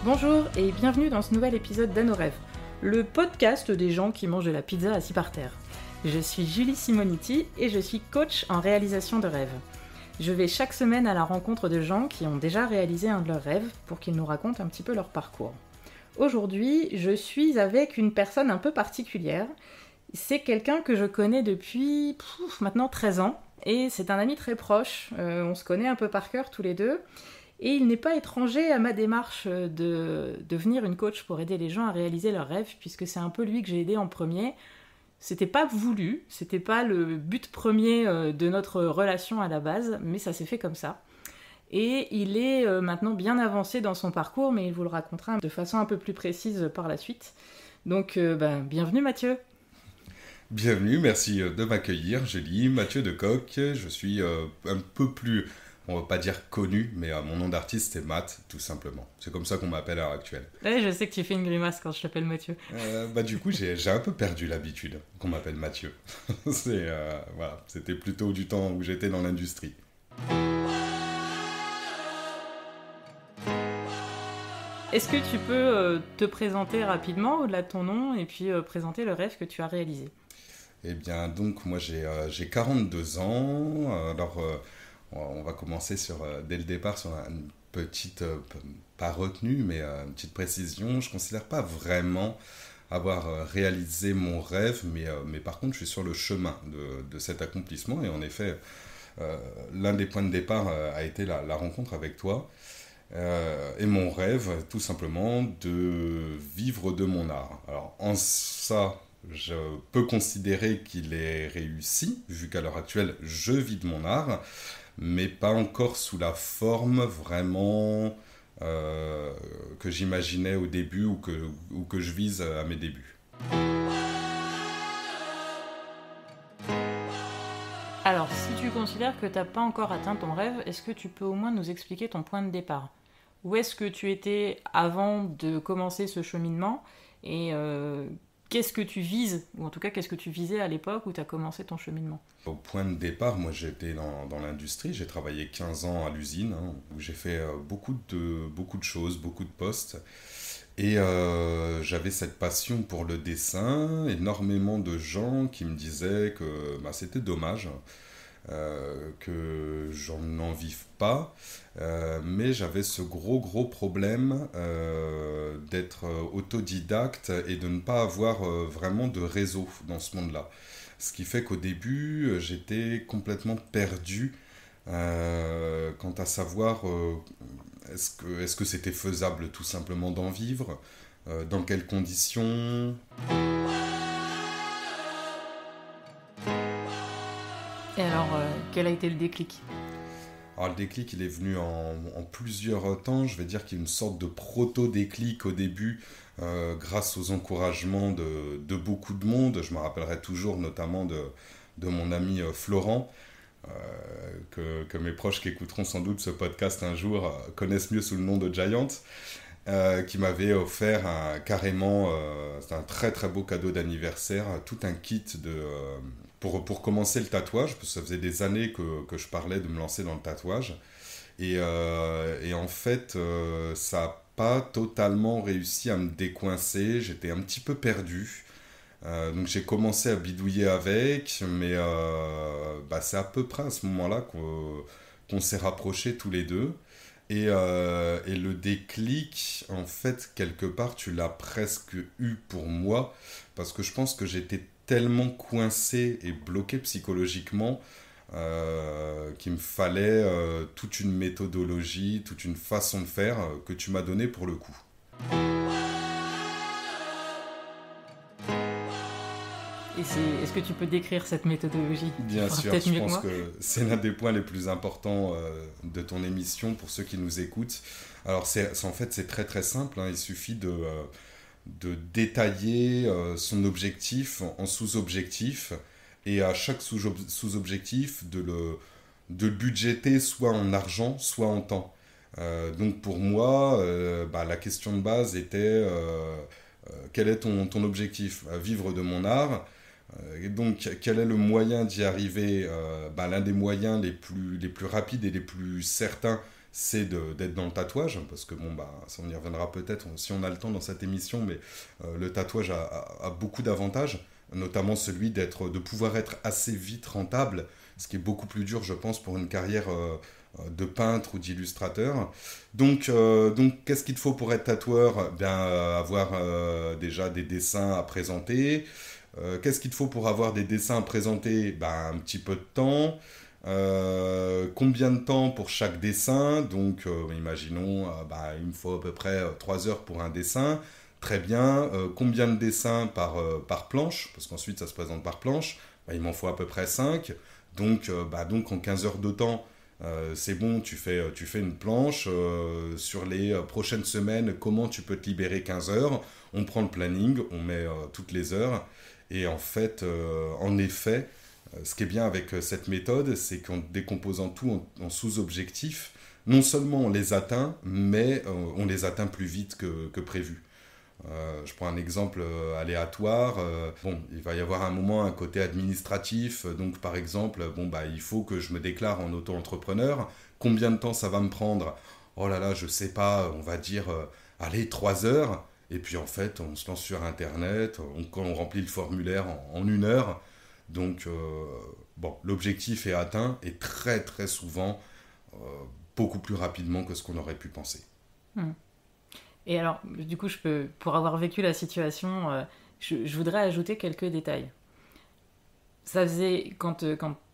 Bonjour et bienvenue dans ce nouvel épisode d'Anorêve, le podcast des gens qui mangent de la pizza assis par terre. Je suis Julie Simoniti et je suis coach en réalisation de rêves. Je vais chaque semaine à la rencontre de gens qui ont déjà réalisé un de leurs rêves pour qu'ils nous racontent un petit peu leur parcours. Aujourd'hui, je suis avec une personne un peu particulière. C'est quelqu'un que je connais depuis maintenant 13 ans et c'est un ami très proche. On se connaît un peu par cœur tous les deux. Et il n'est pas étranger à ma démarche de devenir une coach pour aider les gens à réaliser leurs rêves, puisque c'est un peu lui que j'ai aidé en premier. C'était pas voulu, c'était pas le but premier de notre relation à la base, mais ça s'est fait comme ça. Et il est maintenant bien avancé dans son parcours, mais il vous le racontera de façon un peu plus précise par la suite. Donc, bienvenue Mathieu. Bienvenue, merci de m'accueillir, Julie, Mathieu de Coq. Je suis un peu plus, on va pas dire connu, mais mon nom d'artiste c'est Matt, tout simplement. C'est comme ça qu'on m'appelle à l'heure actuelle. Ouais, je sais que tu fais une grimace quand je t'appelle Mathieu. Du coup, j'ai un peu perdu l'habitude qu'on m'appelle Mathieu. Voilà, c'était plutôt du temps où j'étais dans l'industrie. Est-ce que tu peux te présenter rapidement au-delà de ton nom et puis présenter le rêve que tu as réalisé ? Eh bien, donc, moi j'ai 42 ans. Alors, on va commencer dès le départ sur une petite, pas retenue, mais une petite précision. Je ne considère pas vraiment avoir réalisé mon rêve, mais par contre, je suis sur le chemin de cet accomplissement. Et en effet, l'un des points de départ a été la rencontre avec toi. Et mon rêve, tout simplement, de vivre de mon art. Alors, en ça, je peux considérer qu'il est réussi, vu qu'à l'heure actuelle, je vis de mon art, mais pas encore sous la forme vraiment que j'imaginais au début ou que je vise à mes débuts. Alors, si tu considères que tu n'as pas encore atteint ton rêve, est-ce que tu peux au moins nous expliquer ton point de départ ? Où est-ce que tu étais avant de commencer ce cheminement ? Et qu'est-ce que tu vises ? Ou en tout cas, qu'est-ce que tu visais à l'époque où tu as commencé ton cheminement ? Au point de départ, moi j'étais dans l'industrie, j'ai travaillé 15 ans à l'usine, où j'ai fait beaucoup de choses, beaucoup de postes. Et j'avais cette passion pour le dessin, énormément de gens qui me disaient que c'était dommage, que j'en n'en vive pas, mais j'avais ce gros problème d'être autodidacte et de ne pas avoir vraiment de réseau dans ce monde-là. Ce qui fait qu'au début, j'étais complètement perdu quant à savoir est-ce que c'était faisable tout simplement d'en vivre, dans quelles conditions. Et alors, quel a été le déclic ? Alors le déclic, il est venu en plusieurs temps. Je vais dire qu'il y a une sorte de proto-déclic au début, grâce aux encouragements de beaucoup de monde. Je me rappellerai toujours notamment de mon ami Florent, que mes proches qui écouteront sans doute ce podcast un jour connaissent mieux sous le nom de Giant, qui m'avait offert carrément, c'est un très très beau cadeau d'anniversaire, tout un kit pour commencer le tatouage, parce que ça faisait des années que je parlais de me lancer dans le tatouage. Et en fait, ça n'a pas totalement réussi à me décoincer. J'étais un petit peu perdu. Donc j'ai commencé à bidouiller avec, mais c'est à peu près à ce moment-là qu'on s'est rapprochés tous les deux. Et le déclic, en fait, quelque part, tu l'as presque eu pour moi, parce que je pense que j'étais tellement coincé et bloqué psychologiquement qu'il me fallait toute une méthodologie, toute une façon de faire que tu m'as donnée pour le coup. Est-ce que tu peux décrire cette méthodologie ? Bien sûr, je pense que c'est l'un des points les plus importants de ton émission pour ceux qui nous écoutent. Alors en fait c'est très très simple, il suffit de détailler son objectif en sous-objectifs et à chaque sous-objectif de le budgéter soit en argent soit en temps. Donc pour moi, la question de base était quel est ton objectif ? Vivre de mon art. Et donc, quel est le moyen d'y arriver ? L'un des moyens les plus rapides et les plus certains, c'est d'être dans le tatouage, parce que ça on y reviendra peut-être si on a le temps dans cette émission, mais le tatouage a beaucoup d'avantages, notamment celui de pouvoir être assez vite rentable, ce qui est beaucoup plus dur, je pense, pour une carrière de peintre ou d'illustrateur. Donc, qu'est-ce qu'il te faut pour être tatoueur ? Avoir déjà des dessins à présenter. Qu'est-ce qu'il te faut pour avoir des dessins à présenter ? Un petit peu de temps. Combien de temps pour chaque dessin ? Donc, imaginons, il me faut à peu près 3 heures pour un dessin. Très bien. Combien de dessins par planche ? Parce qu'ensuite, ça se présente par planche. Il m'en faut à peu près 5. Donc en 15 heures de temps, c'est bon, tu fais une planche. Sur les prochaines semaines, comment tu peux te libérer 15 heures ? On prend le planning, on met toutes les heures. Et en fait, en effet, ce qui est bien avec cette méthode, c'est qu'en décomposant tout en sous-objectifs, non seulement on les atteint, mais on les atteint plus vite que prévu. Je prends un exemple aléatoire. Il va y avoir un moment, un côté administratif. Donc, par exemple, il faut que je me déclare en auto-entrepreneur. Combien de temps ça va me prendre ? Oh là là, je sais pas, on va dire, 3 heures. Et puis, en fait, on se lance sur Internet. On remplit le formulaire en 1 heure. Donc, l'objectif est atteint et très, très souvent, beaucoup plus rapidement que ce qu'on aurait pu penser. Et alors, du coup, pour avoir vécu la situation, je voudrais ajouter quelques détails. Ça faisait, quand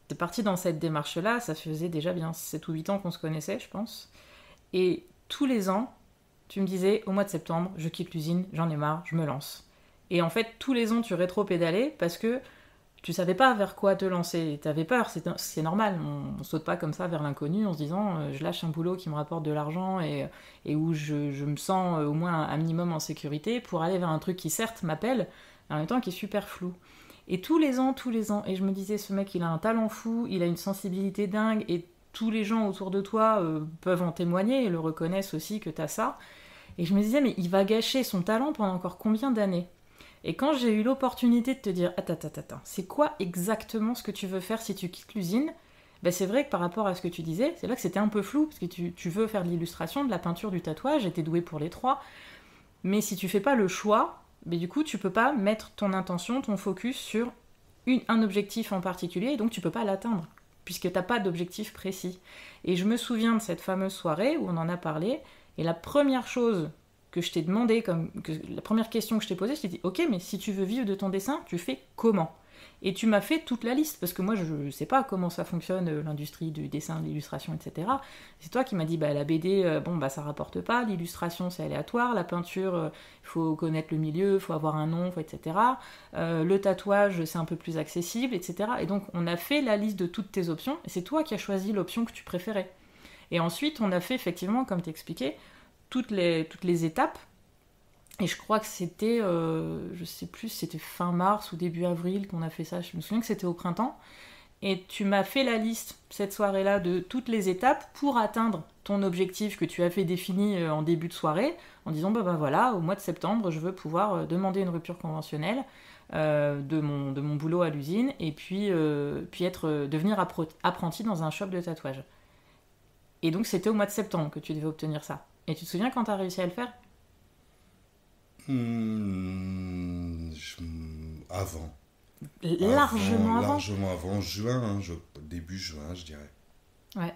t'es parti dans cette démarche-là, ça faisait déjà bien 7 ou 8 ans qu'on se connaissait, je pense. Et tous les ans, tu me disais, au mois de septembre, je quitte l'usine, j'en ai marre, je me lance. Et en fait, tous les ans, tu rétro-pédalais parce que tu savais pas vers quoi te lancer, t'avais peur, c'est normal, on saute pas comme ça vers l'inconnu en se disant je lâche un boulot qui me rapporte de l'argent et où je me sens au moins un minimum en sécurité pour aller vers un truc qui certes m'appelle, mais en même temps qui est super flou. Et tous les ans, et je me disais ce mec il a un talent fou, il a une sensibilité dingue et tous les gens autour de toi peuvent en témoigner et le reconnaissent aussi que t'as ça. Et je me disais mais il va gâcher son talent pendant encore combien d'années ? Et quand j'ai eu l'opportunité de te dire « Attends, c'est quoi exactement ce que tu veux faire si tu quittes l'usine ?» C'est vrai que par rapport à ce que tu disais, c'est là que c'était un peu flou, parce que tu veux faire de l'illustration, de la peinture, du tatouage, et t'es doué pour les 3. Mais si tu fais pas le choix, du coup, tu peux pas mettre ton intention, ton focus sur un objectif en particulier, et donc tu peux pas l'atteindre, puisque t'as pas d'objectif précis. Et je me souviens de cette fameuse soirée où on en a parlé, et la première chose que je t'ai demandé, la première question que je t'ai posée, je t'ai dit « Ok, mais si tu veux vivre de ton dessin, tu fais comment ?» Et tu m'as fait toute la liste, parce que moi, je ne sais pas comment ça fonctionne, l'industrie du dessin, de l'illustration, etc. C'est toi qui m'as dit la BD, ça rapporte pas, l'illustration, c'est aléatoire, la peinture, il faut connaître le milieu, il faut avoir un nom, etc. Le tatouage, c'est un peu plus accessible, etc. Et donc, on a fait la liste de toutes tes options, et c'est toi qui as choisi l'option que tu préférais. Et ensuite, on a fait, effectivement, comme t'expliquais, toutes les étapes, et je crois que c'était, je sais plus, c'était fin mars ou début avril qu'on a fait ça, je me souviens que c'était au printemps, et tu m'as fait la liste, cette soirée-là, de toutes les étapes pour atteindre ton objectif que tu avais défini en début de soirée, en disant, voilà, au mois de septembre, je veux pouvoir demander une rupture conventionnelle de mon boulot à l'usine, et puis devenir apprenti dans un shop de tatouage. Et donc c'était au mois de septembre que tu devais obtenir ça. Et tu te souviens quand tu as réussi à le faire ? Avant. Largement avant. Largement avant, juin, début juin, je dirais. Ouais.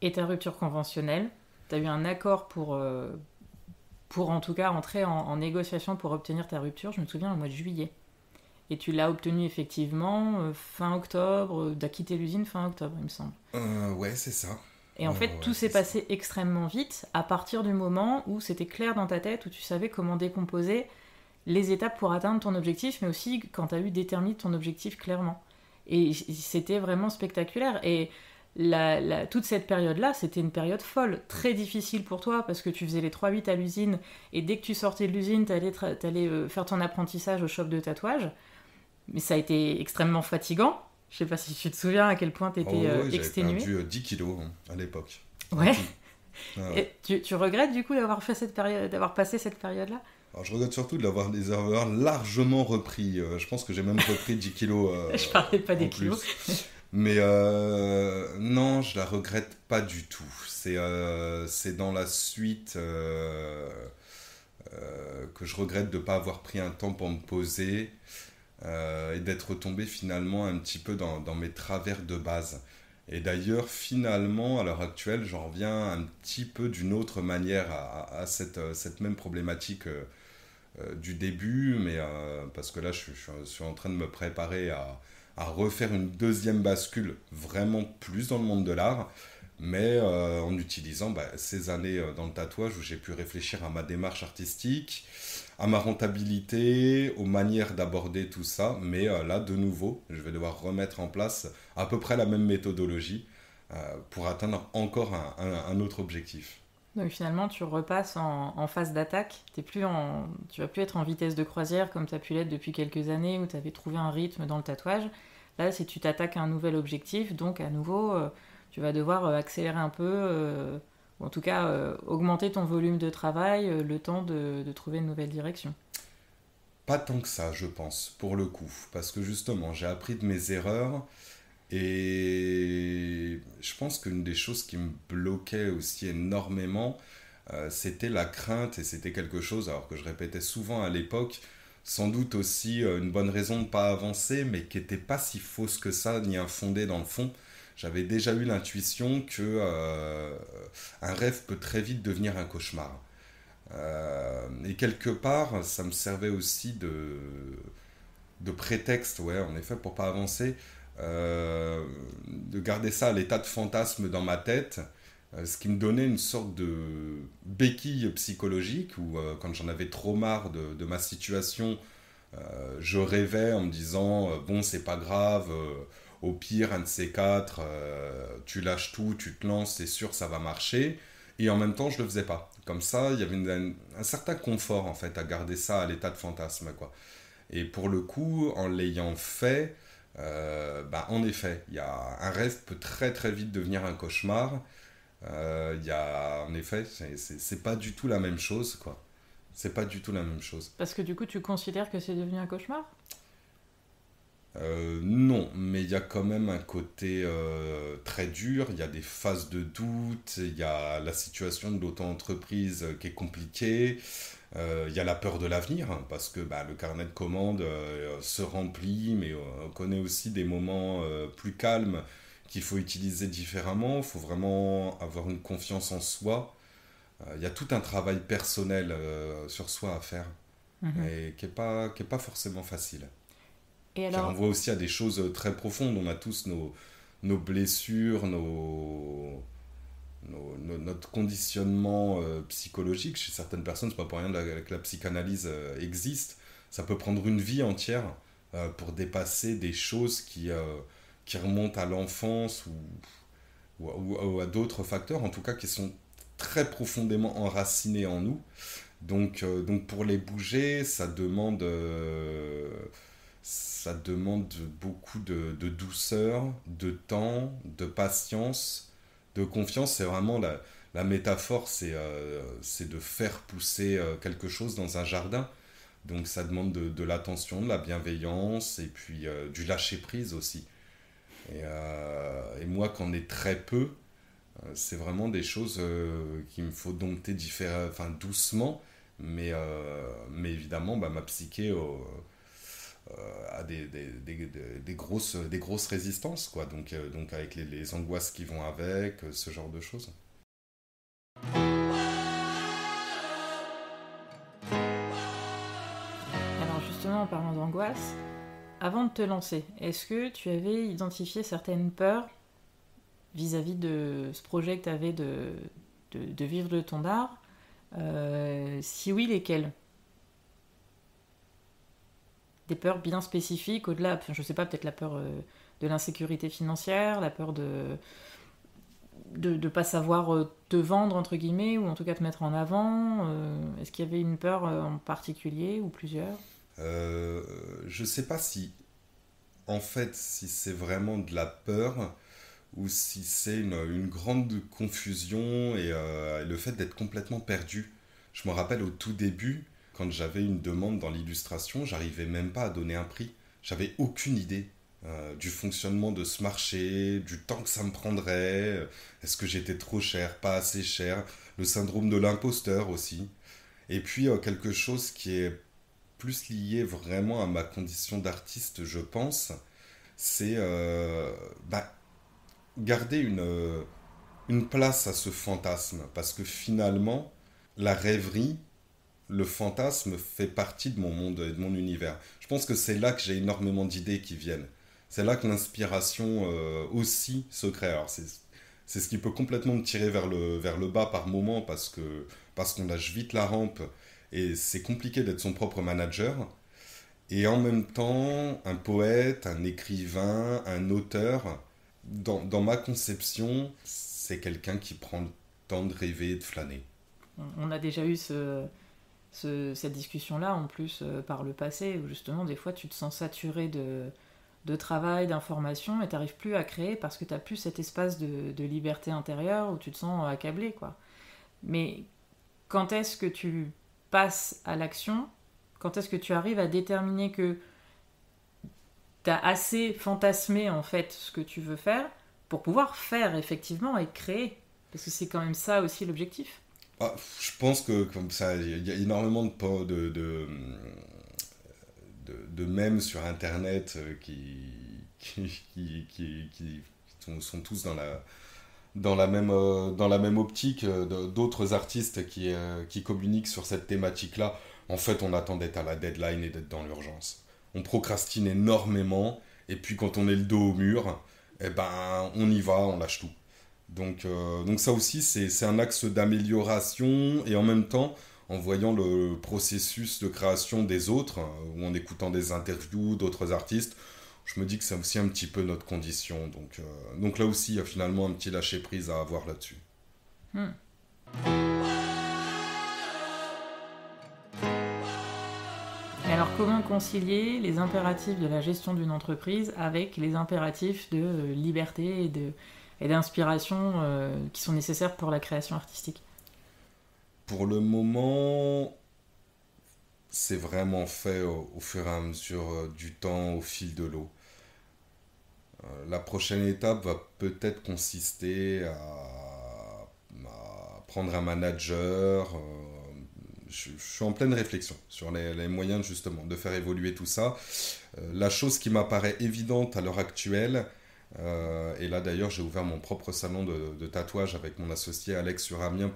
Et ta rupture conventionnelle, tu as eu un accord pour en tout cas entrer en négociation pour obtenir ta rupture, je me souviens, au mois de juillet. Et tu l'as obtenu effectivement fin octobre, tu as quitté l'usine fin octobre, il me semble. Ouais, c'est ça. Et en fait, tout s'est passé extrêmement vite à partir du moment où c'était clair dans ta tête, où tu savais comment décomposer les étapes pour atteindre ton objectif, mais aussi quand tu as eu déterminé ton objectif clairement. Et c'était vraiment spectaculaire. Et toute cette période-là, c'était une période folle, très difficile pour toi, parce que tu faisais les 3-8 à l'usine, et dès que tu sortais de l'usine, t'allais faire ton apprentissage au shop de tatouage. Mais ça a été extrêmement fatigant. Je sais pas si tu te souviens à quel point tu étais exténué. J'avais perdu 10 kilos à l'époque. Ouais. Et tu regrettes du coup d'avoir passé cette période-là ? Alors, je regrette surtout de l'avoir largement repris. Je pense que j'ai même repris 10 kilos. Je parlais pas des kilos. Mais non, je la regrette pas du tout. C'est dans la suite que je regrette de ne pas avoir pris un temps pour me poser et d'être tombé finalement un petit peu dans mes travers de base. Et d'ailleurs, finalement, à l'heure actuelle, j'en reviens un petit peu d'une autre manière à cette même problématique du début, mais parce que là, je suis en train de me préparer à refaire une deuxième bascule, vraiment plus dans le monde de l'art, mais en utilisant ces années dans le tatouage où j'ai pu réfléchir à ma démarche artistique, à ma rentabilité, aux manières d'aborder tout ça, mais là, de nouveau, je vais devoir remettre en place à peu près la même méthodologie pour atteindre encore un autre objectif. Donc finalement, tu repasses en phase d'attaque. Tu vas plus être en vitesse de croisière comme tu as pu l'être depuis quelques années où tu avais trouvé un rythme dans le tatouage. Là, si tu t'attaques à un nouvel objectif, donc à nouveau, tu vas devoir accélérer un peu, ou en tout cas augmenter ton volume de travail, le temps de trouver une nouvelle direction. Pas tant que ça, je pense, pour le coup, parce que justement, j'ai appris de mes erreurs. Et je pense qu'une des choses qui me bloquait aussi énormément, c'était la crainte, et c'était quelque chose, alors que je répétais souvent à l'époque, sans doute aussi une bonne raison de ne pas avancer, mais qui n'était pas si fausse que ça, ni infondée dans le fond. J'avais déjà eu l'intuition que un rêve peut très vite devenir un cauchemar. Et quelque part, ça me servait aussi de prétexte, ouais, en effet, pour pas avancer, de garder ça à l'état de fantasme dans ma tête, ce qui me donnait une sorte de béquille psychologique où quand j'en avais trop marre de ma situation, je rêvais en me disant bon c'est pas grave, au pire un de ces quatre, tu lâches tout, tu te lances, c'est sûr ça va marcher. Et en même temps je le faisais pas. Comme ça il y avait un certain confort en fait à garder ça à l'état de fantasme quoi. Et pour le coup en l'ayant fait, en effet, un rêve peut très très vite devenir un cauchemar. En effet, c'est pas du tout la même chose, quoi. C'est pas du tout la même chose. Parce que du coup, tu considères que c'est devenu un cauchemar? Non, mais il y a quand même un côté très dur. Il y a des phases de doute. Il y a la situation de l'auto-entreprise qui est compliquée. Il y a la peur de l'avenir, hein, parce que le carnet de commandes se remplit, mais on connaît aussi des moments plus calmes qu'il faut utiliser différemment. Il faut vraiment avoir une confiance en soi. Il y a tout un travail personnel sur soi à faire, Mhm. et qui est pas forcément facile. Et Qui alors, renvoie aussi à des choses très profondes. On a tous nos blessures, notre conditionnement psychologique. Chez certaines personnes, c'est pas pour rien que la psychanalyse existe. Ça peut prendre une vie entière pour dépasser des choses qui remontent à l'enfance ou à d'autres facteurs, en tout cas qui sont très profondément enracinés en nous. Donc pour les bouger, ça demande beaucoup de douceur, de temps, de patience, de confiance. C'est vraiment la métaphore, c'est de faire pousser quelque chose dans un jardin. Donc ça demande de l'attention, de la bienveillance et puis du lâcher-prise aussi. Et moi, qu'en ai très peu, c'est vraiment des choses qu'il me faut dompter enfin, doucement, mais évidemment, ma psyché a des grosses résistances, quoi. Donc avec les angoisses qui vont avec, ce genre de choses. alors justement, en parlant d'angoisse, avant de te lancer, est-ce que tu avais identifié certaines peurs vis-à-vis de ce projet que tu avais de vivre de ton art? Si oui, lesquelles? Des peurs bien spécifiques au-delà, enfin, je sais pas, peut-être la peur de l'insécurité financière, la peur de pas savoir te vendre entre guillemets ou en tout cas te mettre en avant. Est-ce qu'il y avait une peur en particulier ou plusieurs? Je sais pas si, en fait, si c'est vraiment de la peur ou si c'est une grande confusion et le fait d'être complètement perdu. Je me rappelle au tout début, quand j'avais une demande dans l'illustration, j'arrivais même pas à donner un prix. J'avais aucune idée. du fonctionnement de ce marché, du temps que ça me prendrait, est-ce que j'étais trop cher, pas assez cher, le syndrome de l'imposteur aussi. Et puis quelque chose qui est plus lié vraiment à ma condition d'artiste, je pense, c'est garder une place à ce fantasme. Parce que finalement, la rêverie, le fantasme fait partie de mon monde et de mon univers. Je pense que c'est là que j'ai énormément d'idées qui viennent. C'est là que l'inspiration aussi se crée. Alors c'est ce qui peut complètement me tirer vers le bas par moment parce qu'on lâche vite la rampe et c'est compliqué d'être son propre manager. Et en même temps, un poète, un écrivain, un auteur, dans ma conception, c'est quelqu'un qui prend le temps de rêver et de flâner. On a déjà eu cette discussion-là, en plus, par le passé, où justement, des fois, tu te sens saturé de travail, d'informations, et tu n'arrives plus à créer parce que tu n'as plus cet espace de liberté intérieure où tu te sens accablé, quoi. Mais quand est-ce que tu passes à l'action? Quand est-ce que tu arrives à déterminer que tu as assez fantasmé, en fait, ce que tu veux faire pour pouvoir faire, effectivement, et créer? Parce que c'est quand même ça aussi l'objectif. Je pense que comme ça, il y a énormément de mèmes sur Internet qui sont tous dans la même optique, d'autres artistes qui communiquent sur cette thématique-là. En fait, on attend d'être à la deadline et d'être dans l'urgence. On procrastine énormément, et puis quand on est le dos au mur, eh ben, on y va, on lâche tout. Donc ça aussi, c'est un axe d'amélioration, et en même temps, en voyant le processus de création des autres, ou en écoutant des interviews d'autres artistes, je me dis que c'est aussi un petit peu notre condition. Donc là aussi, il y a finalement un petit lâcher-prise à avoir là-dessus. Hmm. Et alors, comment concilier les impératifs de la gestion d'une entreprise avec les impératifs de liberté et d'inspiration qui sont nécessaires pour la création artistique? Pour le moment, c'est vraiment fait au fur et à mesure du temps, au fil de l'eau. La prochaine étape va peut-être consister à prendre un manager. Je suis en pleine réflexion sur les moyens justement de faire évoluer tout ça. La chose qui m'apparaît évidente à l'heure actuelle, et là d'ailleurs j'ai ouvert mon propre salon de tatouage avec mon associé Alex sur Amiens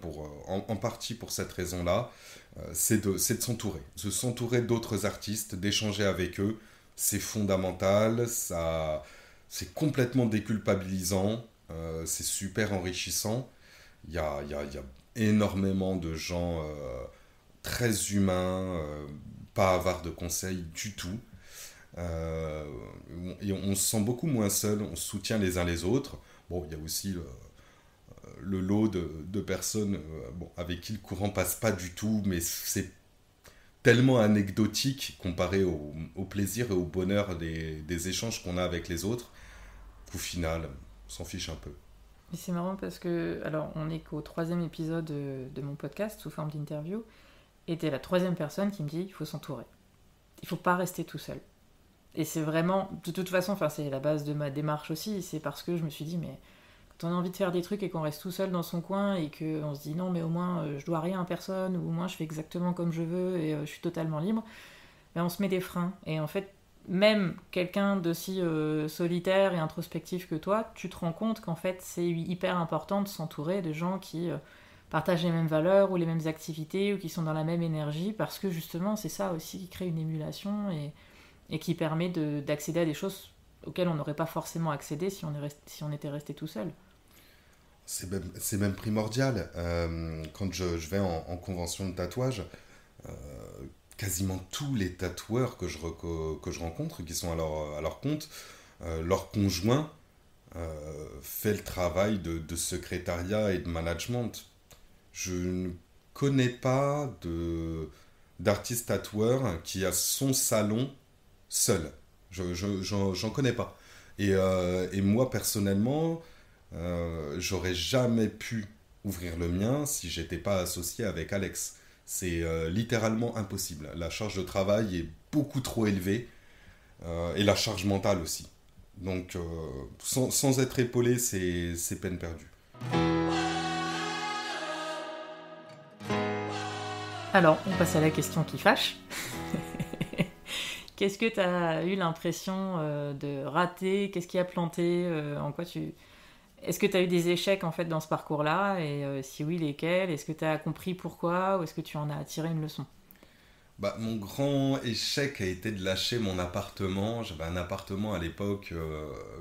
en partie pour cette raison-là, c'est de s'entourer. De s'entourer d'autres artistes, d'échanger avec eux, c'est fondamental, c'est complètement déculpabilisant, c'est super enrichissant. Il y a énormément de gens très humains, pas avares de conseils du tout. Et on se sent beaucoup moins seul, on se soutient les uns les autres. Bon, il y a aussi le lot de personnes avec qui le courant passe pas du tout, mais c'est tellement anecdotique comparé au plaisir et au bonheur des échanges qu'on a avec les autres, qu'au final, on s'en fiche un peu. Mais c'est marrant parce que, alors, on est qu'au 3e épisode de mon podcast sous forme d'interview, et t'es la 3e personne qui me dit il faut s'entourer. Il faut pas rester tout seul. Et c'est vraiment, de toute façon, enfin, c'est la base de ma démarche aussi, c'est parce que je me suis dit, mais quand on a envie de faire des trucs et qu'on reste tout seul dans son coin et qu'on se dit non, mais au moins je dois rien à personne, ou au moins je fais exactement comme je veux et je suis totalement libre, mais on se met des freins. Et en fait, même quelqu'un d'aussi solitaire et introspectif que toi, tu te rends compte qu'en fait, c'est hyper important de s'entourer de gens qui partagent les mêmes valeurs ou les mêmes activités ou qui sont dans la même énergie, parce que justement, c'est ça aussi qui crée une émulation et qui permet d'accéder à des choses auxquelles on n'aurait pas forcément accédé si on était resté tout seul. C'est même primordial. Quand je vais en convention de tatouage, quasiment tous les tatoueurs que je rencontre, qui sont à leur compte, leur conjoint fait le travail de secrétariat et de management. Je ne connais pas d'artiste tatoueur qui a son salon seul. J'en connais pas. Et moi, personnellement, j'aurais jamais pu ouvrir le mien si j'étais pas associé avec Alex. C'est littéralement impossible. La charge de travail est beaucoup trop élevée et la charge mentale aussi. Donc, sans être épaulé, c'est peine perdue. Alors, on passe à la question qui fâche. Qu'est-ce que tu as eu l'impression de rater? Qu'est-ce qui a planté? En quoi tu... Est-ce que tu as eu des échecs en fait dans ce parcours-là? Et si oui, lesquels? Est-ce que tu as compris pourquoi? Ou est-ce que tu en as tiré une leçon? Bah, mon grand échec a été de lâcher mon appartement. J'avais un appartement à l'époque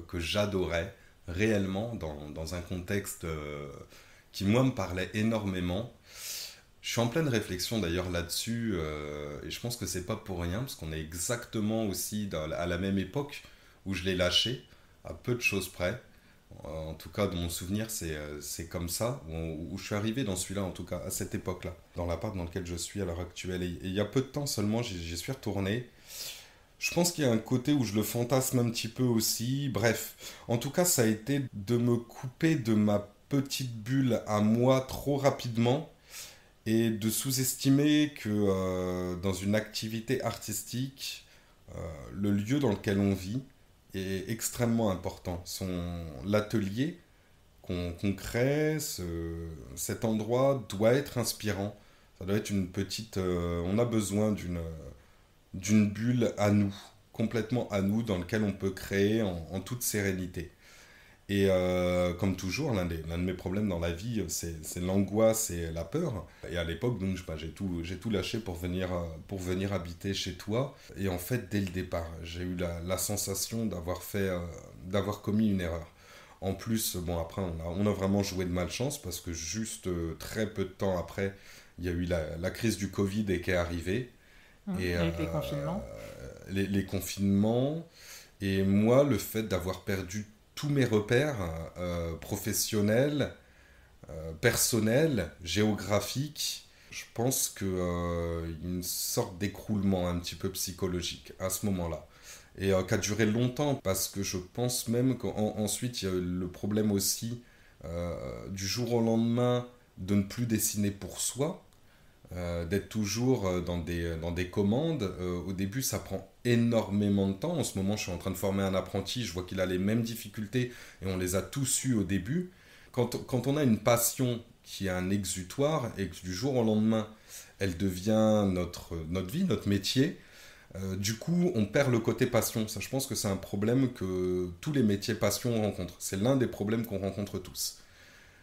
que j'adorais réellement dans un contexte qui moi me parlait énormément. Je suis en pleine réflexion d'ailleurs là-dessus et je pense que c'est pas pour rien parce qu'on est exactement aussi à la même époque où je l'ai lâché, à peu de choses près. En tout cas, dans mon souvenir, c'est comme ça, où je suis arrivé dans celui-là, en tout cas, à cette époque-là, dans l'appart dans lequel je suis à l'heure actuelle. Et il y a peu de temps seulement, j'y suis retourné. Je pense qu'il y a un côté où je le fantasme un petit peu aussi. Bref, en tout cas, ça a été de me couper de ma petite bulle à moi trop rapidement et de sous-estimer que dans une activité artistique, le lieu dans lequel on vit est extrêmement important. L'atelier qu'on crée, cet endroit doit être inspirant. Ça doit être une petite... on a besoin d'une bulle à nous, complètement à nous, dans laquelle on peut créer en toute sérénité. Et comme toujours, l'un de mes problèmes dans la vie, c'est l'angoisse et la peur. Et à l'époque, donc, j'ai tout lâché pour venir habiter chez toi. Et en fait, dès le départ, j'ai eu la sensation d'avoir commis une erreur. En plus, bon, après, on a vraiment joué de malchance parce que juste très peu de temps après, il y a eu la crise du Covid qui est arrivée. Et Avec les confinements. les confinements. Et moi, le fait d'avoir perdu tous mes repères professionnels, personnels, géographiques, je pense qu'il y a une sorte d'écroulement un petit peu psychologique à ce moment-là. Et qui a duré longtemps parce que je pense même qu'ensuite il y a eu le problème aussi du jour au lendemain de ne plus dessiner pour soi, d'être toujours dans des commandes. Au début, ça prend énormément de temps. En ce moment, je suis en train de former un apprenti. Je vois qu'il a les mêmes difficultés et on les a tous eues au début. Quand on a une passion qui est un exutoire et que du jour au lendemain, elle devient notre vie, notre métier, du coup, on perd le côté passion. Ça, je pense que c'est un problème que tous les métiers passion rencontrent. C'est l'un des problèmes qu'on rencontre tous.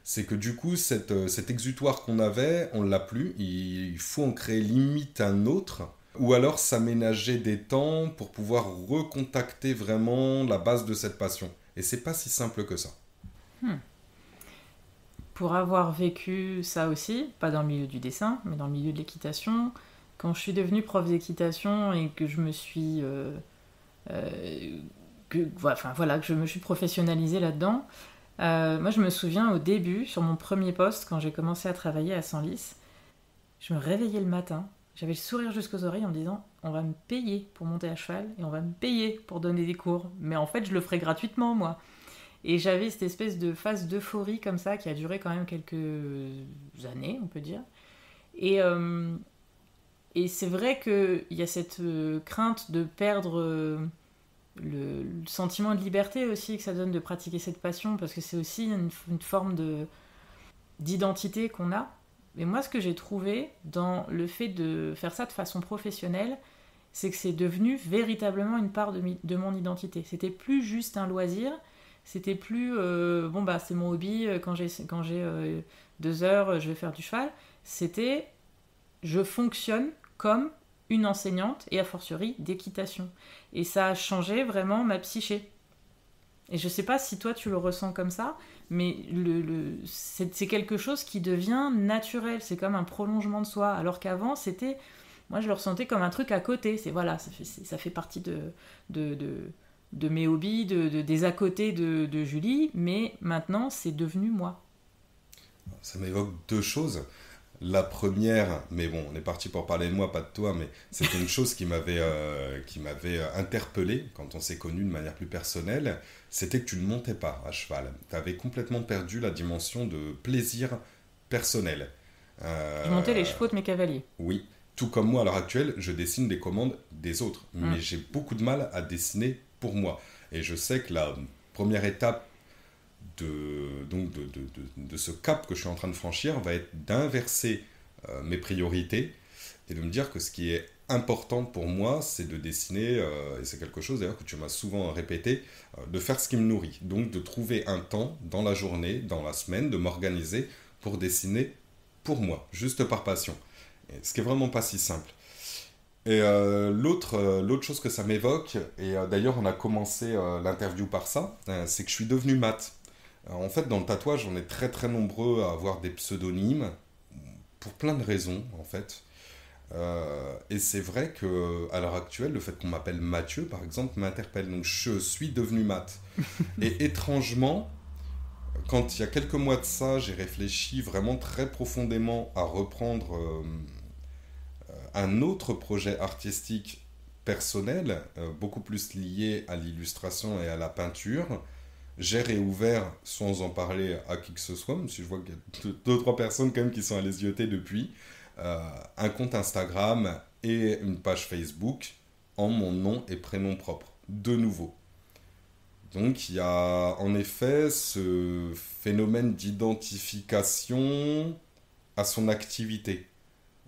C'est que du coup, cet exutoire qu'on avait, on l'a plus. Il faut en créer limite un autre. Ou alors s'aménager des temps pour pouvoir recontacter vraiment la base de cette passion. Et c'est pas si simple que ça. Hmm. Pour avoir vécu ça aussi, pas dans le milieu du dessin, mais dans le milieu de l'équitation, quand je suis devenue prof d'équitation et que je me suis... que je me suis professionnalisée là-dedans, moi, je me souviens au début, sur mon premier poste, quand j'ai commencé à travailler à Senlis, je me réveillais le matin, j'avais le sourire jusqu'aux oreilles en me disant on va me payer pour monter à cheval et on va me payer pour donner des cours. Mais en fait, je le ferai gratuitement, moi. Et j'avais cette espèce de phase d'euphorie comme ça qui a duré quand même quelques années, on peut dire. Et, euh, et c'est vrai qu'il y a cette crainte de perdre le sentiment de liberté aussi que ça donne de pratiquer cette passion, parce que c'est aussi une forme d'identité qu'on a. Mais moi, ce que j'ai trouvé dans le fait de faire ça de façon professionnelle, c'est que c'est devenu véritablement une part de mon identité. C'était plus juste un loisir, c'était plus c'est mon hobby, quand j'ai 2 heures, je vais faire du cheval. C'était je fonctionne comme une enseignante et a fortiori d'équitation. Et ça a changé vraiment ma psyché. Et je sais pas si toi tu le ressens comme ça, mais c'est quelque chose qui devient naturel, c'est comme un prolongement de soi, alors qu'avant c'était, moi je le ressentais comme un truc à côté, c'est voilà, ça fait partie de mes hobbies, des à côté de Julie, mais maintenant c'est devenu moi. Ça m'évoque deux choses. La première, mais bon, on est parti pour parler de moi, pas de toi, mais c'était une chose qui m'avait interpellé quand on s'est connus de manière plus personnelle, c'était que tu ne montais pas à cheval. Tu avais complètement perdu la dimension de plaisir personnel. Je montais les Euh, chevaux de mes cavaliers. oui, tout comme moi à l'heure actuelle, je dessine des commandes des autres, Mm. mais j'ai beaucoup de mal à dessiner pour moi. Et je sais que la première étape de ce cap que je suis en train de franchir va être d'inverser mes priorités et de me dire que ce qui est important pour moi, c'est de dessiner, et c'est quelque chose d'ailleurs que tu m'as souvent répété, de faire ce qui me nourrit. Donc de trouver un temps dans la journée, dans la semaine, de m'organiser pour dessiner pour moi, juste par passion. Et ce qui est vraiment pas si simple. Et l'autre chose que ça m'évoque, et d'ailleurs on a commencé l'interview par ça, c'est que je suis devenu maths. En fait, dans le tatouage, on est très très nombreux à avoir des pseudonymes, pour plein de raisons en fait. Et c'est vrai que à l'heure actuelle, le fait qu'on m'appelle Mathieu, par exemple, m'interpelle. Donc je suis devenu maths. Et étrangement, quand il y a quelques mois de ça, j'ai réfléchi vraiment très profondément à reprendre un autre projet artistique personnel, beaucoup plus lié à l'illustration et à la peinture. J'ai réouvert, sans en parler à qui que ce soit, même si je vois qu'il y a deux, trois personnes quand même qui sont allées zioter depuis, un compte Instagram et une page Facebook en mon nom et prénom propre, de nouveau. Donc il y a en effet ce phénomène d'identification à son activité.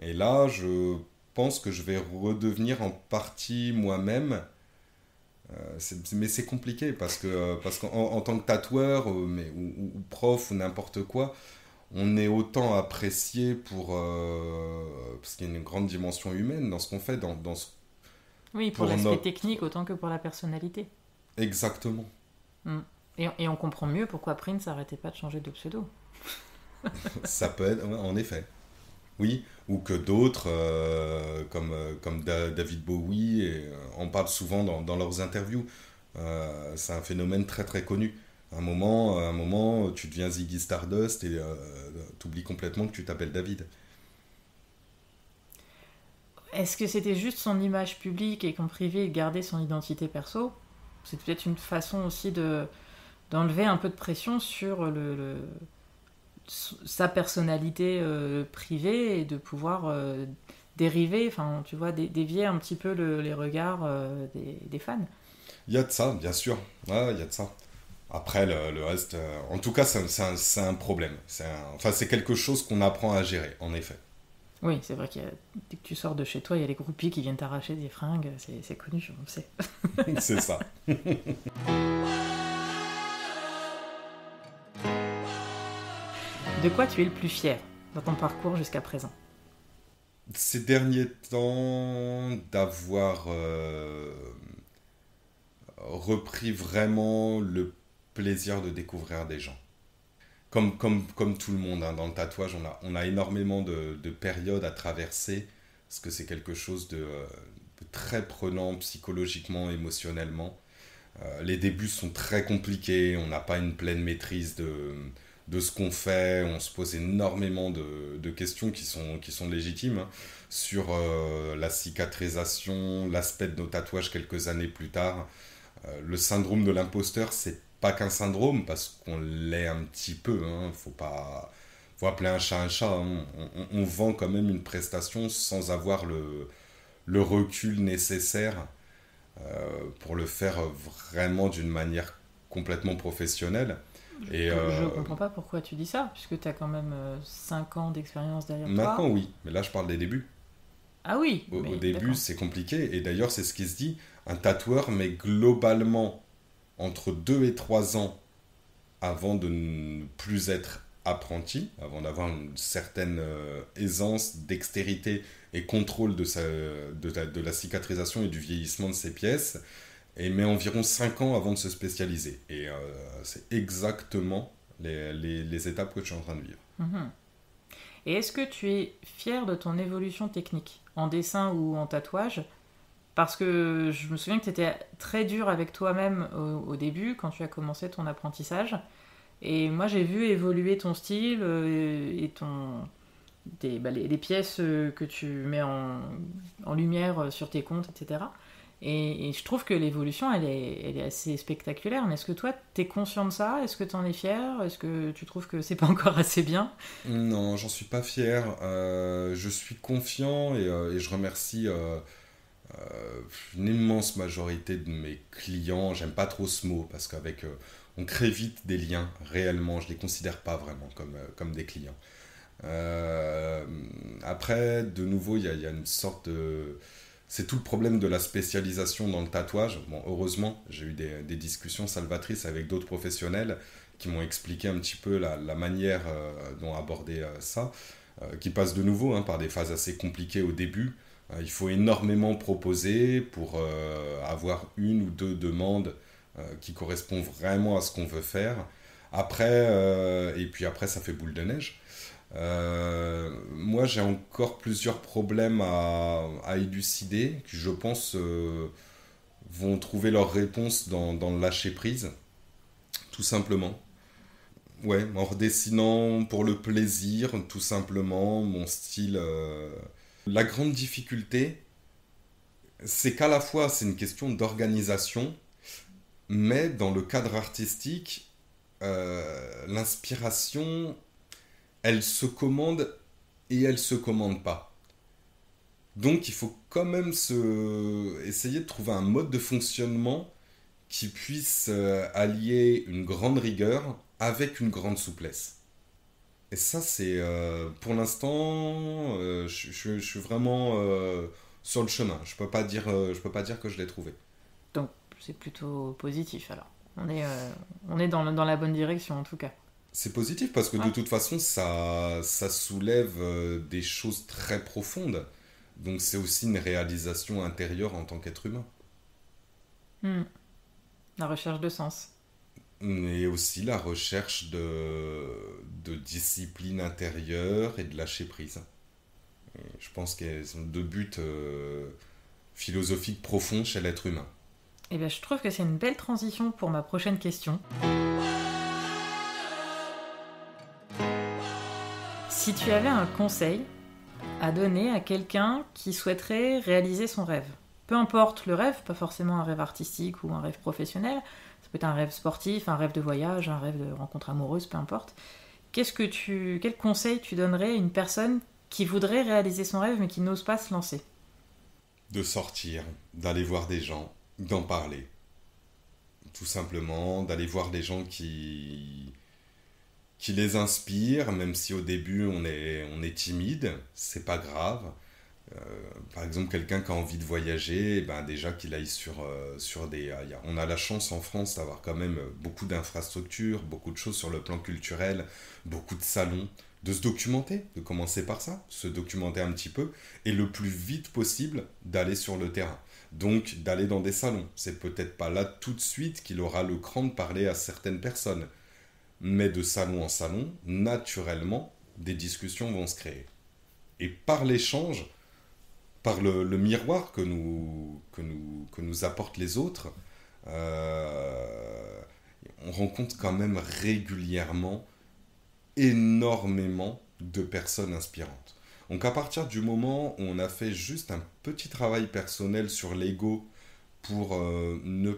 Et là, je pense que je vais redevenir en partie moi-même. Mais c'est compliqué parce qu'en tant que tatoueur ou prof ou n'importe quoi, on est autant apprécié parce qu'il y a une grande dimension humaine dans ce qu'on fait, Oui, pour l'aspect technique autant que pour la personnalité. Exactement. Et on comprend mieux pourquoi Prince n'arrêtait pas de changer de pseudo. Ça peut être, en effet. Oui, ou que d'autres, comme David Bowie, en parlent souvent dans leurs interviews. C'est un phénomène très très connu. À un moment, tu deviens Ziggy Stardust et tu oublies complètement que tu t'appelles David. Est-ce que c'était juste son image publique et qu'en privé, il gardait son identité perso ? C'est peut-être une façon aussi d'enlever un peu de pression sur sa personnalité privée et de pouvoir dériver, enfin, tu vois, dévier un petit peu les regards des fans. Il y a de ça, bien sûr. Ouais, il y a de ça. Après, le reste... en tout cas, c'est un problème. C'est quelque chose qu'on apprend à gérer, en effet. Oui, c'est vrai dès que tu sors de chez toi, il y a les groupies qui viennent t'arracher des fringues. C'est connu, on le sait. C'est ça. De quoi tu es le plus fier dans ton parcours jusqu'à présent ? Ces derniers temps, d'avoir repris vraiment le plaisir de découvrir des gens. Comme tout le monde, hein, dans le tatouage, on a énormément de périodes à traverser, parce que c'est quelque chose de très prenant psychologiquement, émotionnellement. Les débuts sont très compliqués, on n'a pas une pleine maîtrise de ce qu'on fait, on se pose énormément de questions qui sont légitimes, hein, sur la cicatrisation, l'aspect de nos tatouages quelques années plus tard. Le syndrome de l'imposteur, c'est pas qu'un syndrome, parce qu'on l'est un petit peu, hein, faut appeler un chat, hein. On vend quand même une prestation sans avoir le recul nécessaire pour le faire vraiment d'une manière complètement professionnelle. Je comprends pas pourquoi tu dis ça, puisque tu as quand même 5 ans d'expérience derrière toi. Maintenant, oui, mais là, je parle des débuts. Ah oui. Au début, d'accord. C'est compliqué, et d'ailleurs, c'est ce qui se dit. Un tatoueur met globalement entre 2 et 3 ans avant de ne plus être apprenti, avant d'avoir une certaine aisance, dextérité et contrôle de la cicatrisation et du vieillissement de ses pièces, et met environ 5 ans avant de se spécialiser. Et c'est exactement les étapes que tu es en train de vivre. Mmh. Et est-ce que tu es fier de ton évolution technique, en dessin ou en tatouage ? Parce que je me souviens que tu étais très dur avec toi-même au début, quand tu as commencé ton apprentissage. Et moi, j'ai vu évoluer ton style et les pièces que tu mets en lumière sur tes comptes, etc. Et je trouve que l'évolution, elle est assez spectaculaire. Mais est-ce que toi, tu es conscient de ça ? Est-ce que tu en es fier ? Est-ce que tu trouves que c'est pas encore assez bien ? Non, j'en suis pas fier. Je suis confiant et je remercie Une immense majorité de mes clients, j'aime pas trop ce mot, parce qu'avec on crée vite des liens, réellement, je les considère pas vraiment comme des clients. Après, de nouveau, il y a une sorte de... C'est tout le problème de la spécialisation dans le tatouage. Bon, heureusement, j'ai eu des discussions salvatrices avec d'autres professionnels qui m'ont expliqué un petit peu la manière dont aborder ça, qui passe de nouveau par des phases assez compliquées au début. Il faut énormément proposer pour avoir une ou deux demandes qui correspondent vraiment à ce qu'on veut faire. Après, et puis après, ça fait boule de neige. Moi, j'ai encore plusieurs problèmes à élucider qui, je pense, vont trouver leur réponse dans le lâcher-prise, tout simplement. Ouais, en redessinant pour le plaisir, tout simplement, mon style. La grande difficulté, c'est qu'à la fois, c'est une question d'organisation, mais dans le cadre artistique, l'inspiration, elle se commande et elle se commande pas. Donc il faut quand même essayer de trouver un mode de fonctionnement qui puisse allier une grande rigueur avec une grande souplesse. Et ça, c'est pour l'instant, je suis vraiment sur le chemin. Je peux pas dire que je l'ai trouvé. Donc c'est plutôt positif alors. On est dans la bonne direction en tout cas. C'est positif parce que de toute façon, ça soulève des choses très profondes. Donc c'est aussi une réalisation intérieure en tant qu'être humain. La recherche de sens. Et aussi la recherche de discipline intérieure et de lâcher prise. Et je pense qu'elles sont deux buts philosophiques profonds chez l'être humain. Eh bien, je trouve que c'est une belle transition pour ma prochaine question. Si tu avais un conseil à donner à quelqu'un qui souhaiterait réaliser son rêve, peu importe le rêve, pas forcément un rêve artistique ou un rêve professionnel, ça peut être un rêve sportif, un rêve de voyage, un rêve de rencontre amoureuse, peu importe. Quel conseil tu donnerais à une personne qui voudrait réaliser son rêve mais qui n'ose pas se lancer? De sortir, d'aller voir des gens, d'en parler. Tout simplement, d'aller voir des gens qui les inspirent, même si au début on est timide, c'est pas grave. Par exemple, quelqu'un qui a envie de voyager, ben déjà qu'il aille sur des... On a la chance en France d'avoir quand même beaucoup d'infrastructures, beaucoup de choses sur le plan culturel, beaucoup de salons, de se documenter, de commencer par ça, se documenter un petit peu, et le plus vite possible d'aller sur le terrain. Donc d'aller dans des salons. C'est peut-être pas là tout de suite qu'il aura le cran de parler à certaines personnes. Mais de salon en salon, naturellement, des discussions vont se créer. Et par l'échange, par le miroir que nous apportent les autres, on rencontre quand même régulièrement énormément de personnes inspirantes. Donc à partir du moment où on a fait juste un petit travail personnel sur l'ego pour ne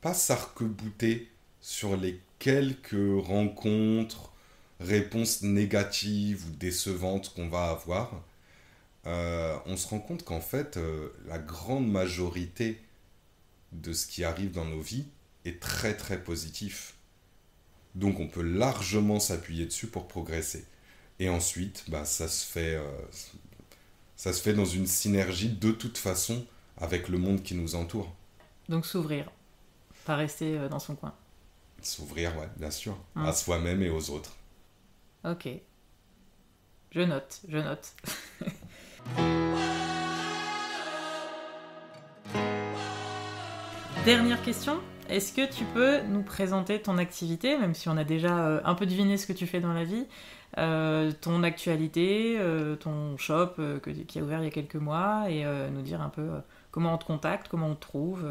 pas s'arc-bouter sur les quelques rencontres, réponses négatives ou décevantes qu'on va avoir, on se rend compte qu'en fait, la grande majorité de ce qui arrive dans nos vies est très très positif. Donc on peut largement s'appuyer dessus pour progresser. Et ensuite, bah, ça se fait dans une synergie de toute façon avec le monde qui nous entoure. Donc s'ouvrir, pas rester dans son coin. S'ouvrir, ouais, bien sûr, à soi-même et aux autres. Ok. Je note. Dernière question. Est-ce que tu peux nous présenter ton activité, même si on a déjà un peu deviné ce que tu fais dans la vie, ton actualité, ton shop qui a ouvert il y a quelques mois, et nous dire un peu comment on te contacte, comment on te trouve,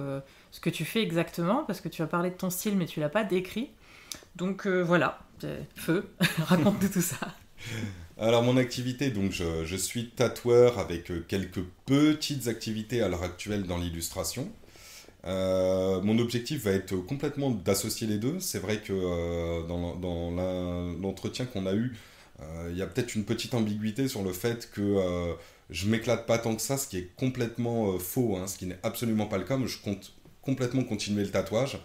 ce que tu fais exactement, parce que tu as parlé de ton style, mais tu l'as pas décrit. Donc voilà, feu, raconte-nous tout ça. Alors mon activité, donc je suis tatoueur avec quelques petites activités à l'heure actuelle dans l'illustration. Mon objectif va être complètement d'associer les deux. C'est vrai que dans l'entretien qu'on a eu, il y a peut-être une petite ambiguïté sur le fait que je m'éclate pas tant que ça, ce qui est complètement faux, hein, ce qui n'est absolument pas le cas. Mais je compte complètement continuer le tatouage.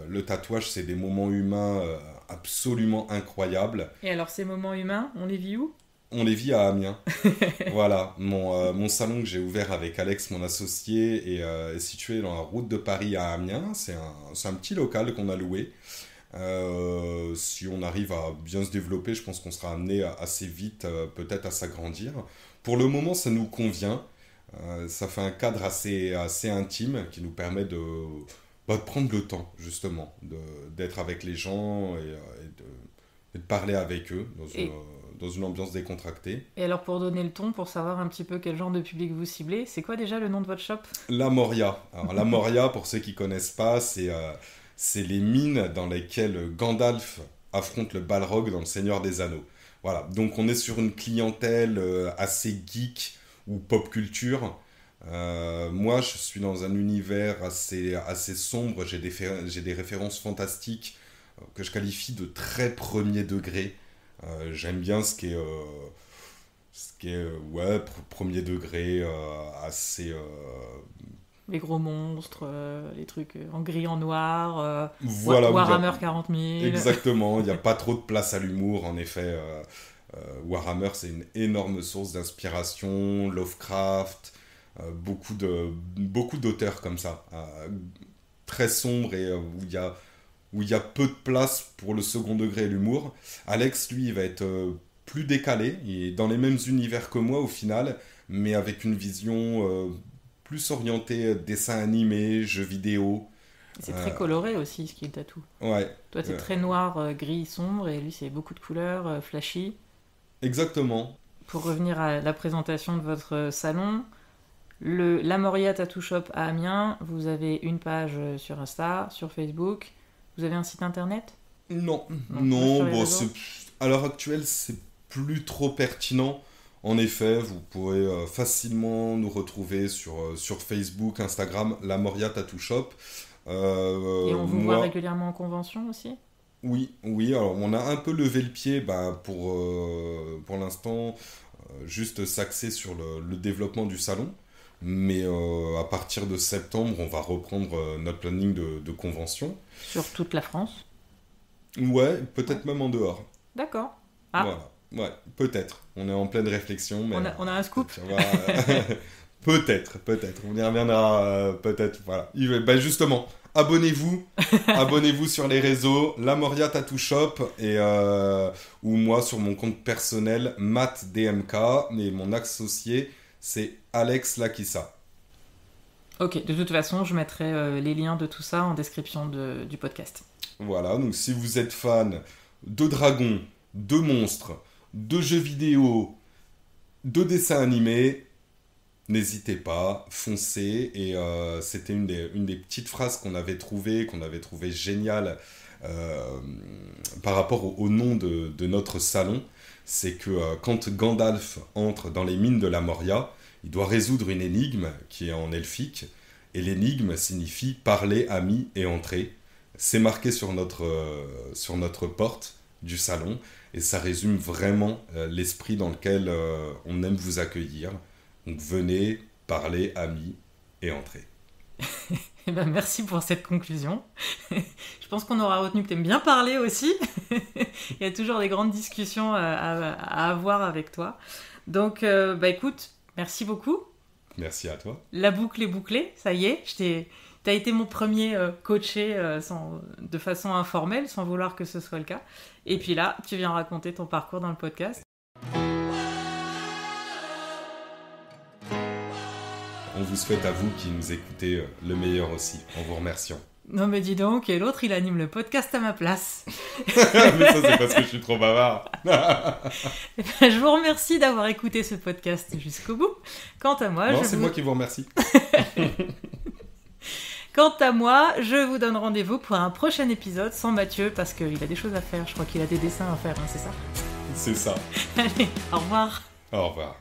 Le tatouage, c'est des moments humains absolument incroyables. Et alors, ces moments humains, on les vit où ? On les vit à Amiens. Voilà, mon salon que j'ai ouvert avec Alex, mon associé, est situé dans la route de Paris à Amiens. C'est un petit local qu'on a loué. Si on arrive à bien se développer, je pense qu'on sera amené assez vite peut-être à s'agrandir. Pour le moment, ça nous convient. Ça fait un cadre assez intime qui nous permet de prendre le temps, justement, d'être avec les gens et de parler avec eux dans une ambiance décontractée. Et alors, pour donner le ton, pour savoir un petit peu quel genre de public vous ciblez, c'est quoi déjà le nom de votre shop ? La Moria. Alors, la Moria, pour ceux qui ne connaissent pas, c'est les mines dans lesquelles Gandalf affronte le Balrog dans Le Seigneur des Anneaux. Voilà, donc on est sur une clientèle assez geek ou pop culture. Moi, je suis dans un univers assez sombre, j'ai des références fantastiques que je qualifie de très premier degré. J'aime bien ce qui est premier degré, assez... Les gros monstres, les trucs en gris, en noir, voilà, Warhammer 40 000. Exactement, il n'y a pas trop de place à l'humour, en effet. Warhammer, c'est une énorme source d'inspiration, Lovecraft, beaucoup d'auteurs comme ça, très sombres et où il y a peu de place pour le second degré et l'humour. Alex, lui, il va être plus décalé, il est dans les mêmes univers que moi au final, mais avec une vision plus orientée dessin animé, jeux vidéo. C'est très coloré aussi ce qu'il tatoue. Ouais. Toi, t'es très noir, gris, sombre, et lui, c'est beaucoup de couleurs, flashy. Exactement. Pour revenir à la présentation de votre salon, la Moria Tattoo Shop à Amiens, vous avez une page sur Insta, sur Facebook. Vous avez un site internet ? Non, bon, à l'heure actuelle, c'est plus trop pertinent. En effet, vous pourrez facilement nous retrouver sur Facebook, Instagram, La Moria Tattoo Shop. Et on vous voit régulièrement en convention aussi ? Oui, alors on a un peu levé le pied pour l'instant, juste s'axer sur le développement du salon. Mais à partir de septembre, on va reprendre notre planning de convention. Sur toute la France ? Ouais, peut-être même en dehors. D'accord. Ah. Voilà. Ouais, peut-être. On est en pleine réflexion. Mais on a un scoop. Peut-être. On y reviendra peut-être. Voilà. Justement, abonnez-vous sur les réseaux, La Moria Tattoo Shop ou moi sur mon compte personnel, MattDMK, et mon associé, c'est Alex Lakissa. Ok, de toute façon, je mettrai les liens de tout ça en description du podcast. Voilà, donc si vous êtes fan de dragons, de monstres, de jeux vidéo, de dessins animés, n'hésitez pas, foncez. Et c'était une des petites phrases qu'on avait trouvée géniale par rapport au nom de notre salon. C'est que quand Gandalf entre dans les mines de la Moria, il doit résoudre une énigme qui est en elfique. Et l'énigme signifie « parler, amis et entrer ». C'est marqué sur notre porte du salon. Et ça résume vraiment l'esprit dans lequel on aime vous accueillir. Donc venez, parlez, amis et entrez. Eh ben, merci pour cette conclusion. Je pense qu'on aura retenu que tu aimes bien parler aussi. Il y a toujours des grandes discussions à avoir avec toi. Donc, écoute, merci beaucoup. Merci à toi. La boucle est bouclée, ça y est. T'as été mon premier coaché de façon informelle, sans vouloir que ce soit le cas. Et puis là, tu viens raconter ton parcours dans le podcast. On vous souhaite à vous qui nous écoutez le meilleur aussi, en vous remerciant. Non mais dis donc, et l'autre il anime le podcast à ma place. Mais ça c'est parce que je suis trop bavard. Je vous remercie d'avoir écouté ce podcast jusqu'au bout. Quant à moi, moi qui vous remercie. Quant à moi, je vous donne rendez-vous pour un prochain épisode sans Mathieu parce qu'il a des choses à faire. Je crois qu'il a des dessins à faire, hein, c'est ça ? C'est ça. Allez, au revoir. Au revoir.